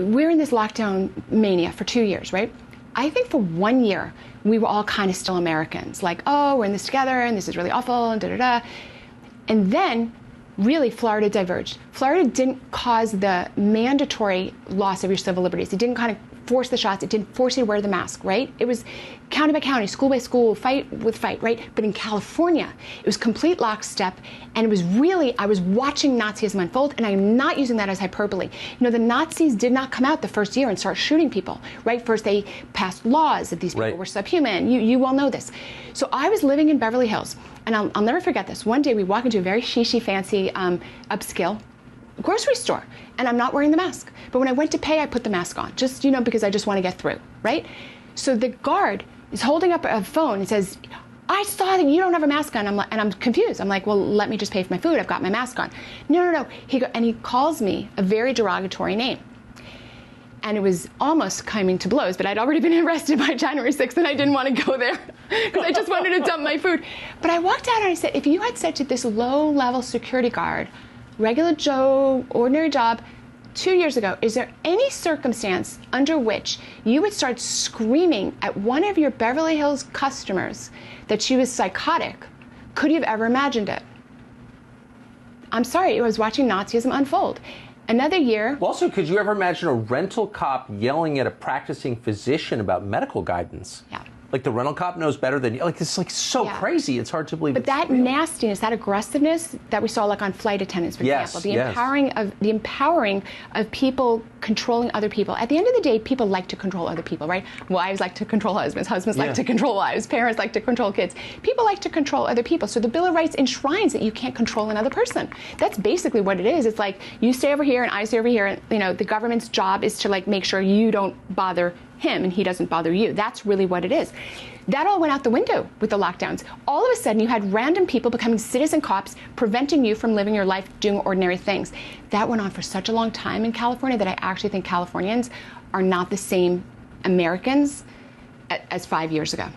We're in this lockdown mania for 2 years, right? I think for 1 year, we were all kind of still Americans. Like, oh, we're in this together, and this is really awful, and da-da-da. And then, really, Florida diverged. Florida didn't cause the mandatory loss of your civil liberties. It didn't kind of force the shots. It didn't force you to wear the mask, right? It was county by county, school by school, fight with fight, right? But in California, it was complete lockstep, and it was really, I was watching Nazism unfold, and I'm not using that as hyperbole. You know, the Nazis did not come out the first year and start shooting people, right? First, they passed laws that these people were subhuman. You all know this. So I was living in Beverly Hills, and I'll never forget this. One day, we walk into a very shishi, fancy, upscale grocery store, and I'm not wearing the mask. But when I went to pay, I put the mask on, just, you know, because I just want to get through, right? So the guard is holding up a phone and says, I saw that you don't have a mask on. And I'm confused. I'm like, well, let me just pay for my food. I've got my mask on. No. And he calls me a very derogatory name. And it was almost coming to blows, but I'd already been arrested by January 6th, and I didn't want to go there because I just wanted to dump my food. But I walked out and I said, if you had said to this low-level security guard, regular Joe, ordinary job, 2 years ago, is there any circumstance under which you would start screaming at one of your Beverly Hills customers that she was psychotic? Could you have ever imagined it? I'm sorry, I was watching Nazism unfold. Another year. Well, also, could you ever imagine a rental cop yelling at a practicing physician about medical guidance? Yeah. Like the rental cop knows better than you. Like, it's like so crazy. It's hard to believe. But that nastiness, that aggressiveness that we saw, like on flight attendants, for example, the empowering of people controlling other people. At the end of the day, people like to control other people, right? Wives like to control husbands. Husbands like to control wives. Parents like to control kids. People like to control other people. So the Bill of Rights enshrines that you can't control another person. That's basically what it is. It's like you stay over here and I stay over here, and you know the government's job is to like make sure you don't bother him and he doesn't bother you. That's really what it is. That all went out the window with the lockdowns. All of a sudden, you had random people becoming citizen cops, preventing you from living your life, doing ordinary things. That went on for such a long time in California that I actually think Californians are not the same Americans as 5 years ago.